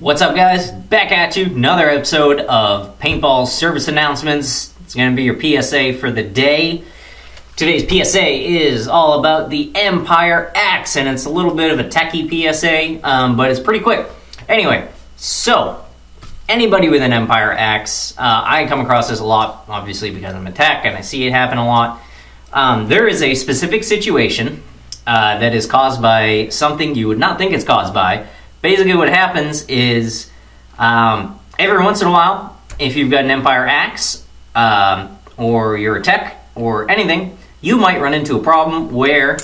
What's up, guys? Back at you, another episode of Paintball service announcements. It's going to be your PSA for the day. Today's PSA is all about the Empire Axe, and it's a little bit of a techie PSA, but it's pretty quick. Anyway, so anybody with an Empire Axe, I come across this a lot, obviously because I'm a tech and I see it happen a lot. There is a specific situation that is caused by something you would not think it's caused by. Basically what happens is, every once in a while, if you've got an Empire Axe, or you're a tech, or anything, you might run into a problem where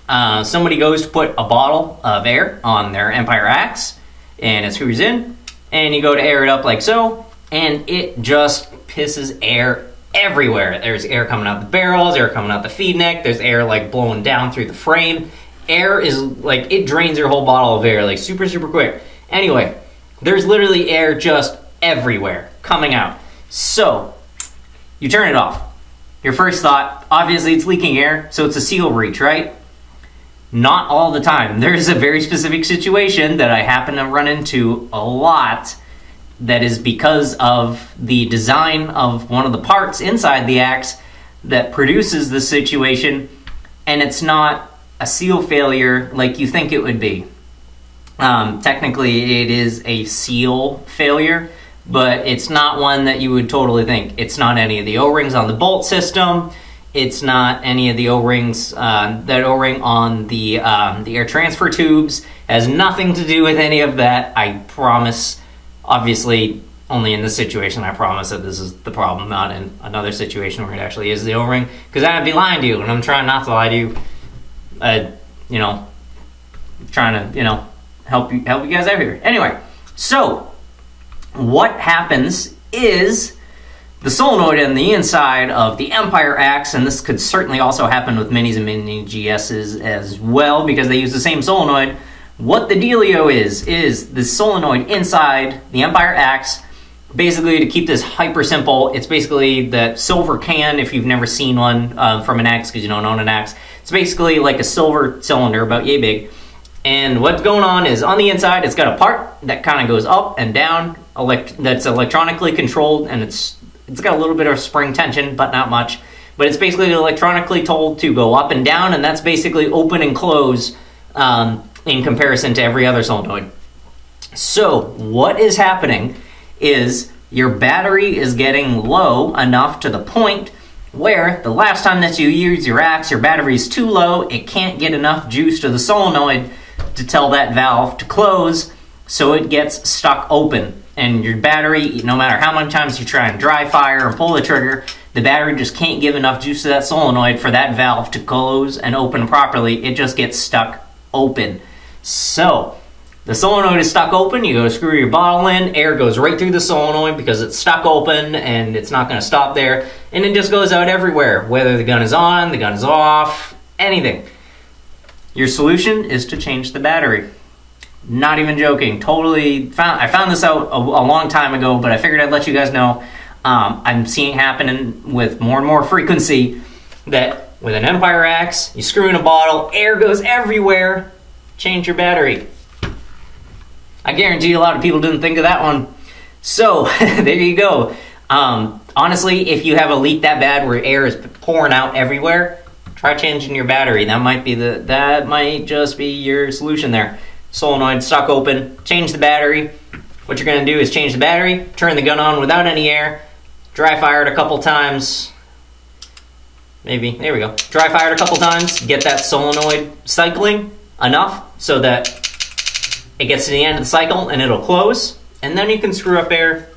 somebody goes to put a bottle of air on their Empire Axe, and it screws in, and you go to air it up like so, and it just pisses air everywhere. There's air coming out the barrels, air coming out the feed neck, there's air like blowing down through the frame. Air is like, it drains your whole bottle of air like super quick. Anyway, there's literally air just everywhere coming out. So you turn it off. Your first thought, obviously it's leaking air, so it's a seal breach, right? Not all the time. There's a very specific situation that I happen to run into a lot that is because of the design of one of the parts inside the axe that produces this situation, and it's not a seal failure like you think it would be. Technically it is a seal failure, but it's not one that you would totally think. It's not any of the O-rings on the bolt system. It's not any of the O-rings, that O-ring on the air transfer tubes. Has nothing to do with any of that, I promise. Obviously, only in this situation, I promise that this is the problem, not in another situation where it actually is the O-ring, because I'd be lying to you, and I'm trying not to lie to you. You know, trying to, you know, help you guys out here. Anyway, so what happens is the solenoid on the inside of the Empire Axe, and this could certainly also happen with minis and mini GSs as well because they use the same solenoid. What the dealio is the solenoid inside the Empire Axe, basically to keep this hyper simple, it's basically that silver can, if you've never seen one from an axe because you don't own an axe. It's basically like a silver cylinder about yay big. And what's going on is on the inside, it's got a part that kind of goes up and down, that's electronically controlled, and it's got a little bit of spring tension, but not much. But it's basically electronically told to go up and down, and that's basically open and close in comparison to every other solenoid. So what is happening is your battery is getting low enough to the point where the last time that you use your axe, your battery is too low, it can't get enough juice to the solenoid to tell that valve to close, so it gets stuck open. And your battery, no matter how many times you try and dry fire and pull the trigger, the battery just can't give enough juice to that solenoid for that valve to close and open properly. It just gets stuck open. So the solenoid is stuck open, you go to screw your bottle in, air goes right through the solenoid because it's stuck open and it's not going to stop there, and it just goes out everywhere, whether the gun is on, the gun is off, anything. Your solution is to change the battery. Not even joking, totally, I found this out a long time ago, but I figured I'd let you guys know. I'm seeing happening with more and more frequency that with an Empire Axe, you screw in a bottle, air goes everywhere, change your battery. I guarantee a lot of people didn't think of that one. So, there you go. Honestly, if you have a leak that bad where air is pouring out everywhere, try changing your battery. That might just be your solution there. Solenoid stuck open, change the battery. What you're gonna do is change the battery, turn the gun on without any air, dry fire it a couple times. Maybe, there we go. Dry fire it a couple times, get that solenoid cycling enough so that it gets to the end of the cycle and it'll close, and then you can screw up air,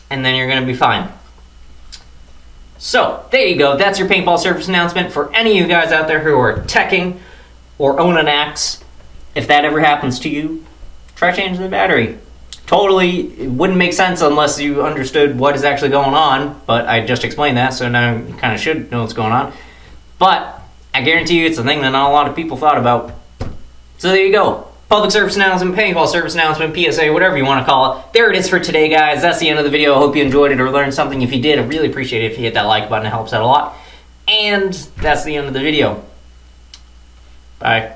and then you're gonna be fine. So, there you go. That's your paintball service announcement for any of you guys out there who are teching or own an axe. If that ever happens to you, try changing the battery. Totally, it wouldn't make sense unless you understood what is actually going on, but I just explained that, so now you kind of should know what's going on. But I guarantee you it's a thing that not a lot of people thought about. So there you go. Public service announcement, paintball service announcement, PSA, whatever you want to call it. There it is for today, guys. That's the end of the video. I hope you enjoyed it or learned something. If you did, I really appreciate it if you hit that like button. It helps out a lot. And that's the end of the video. Bye.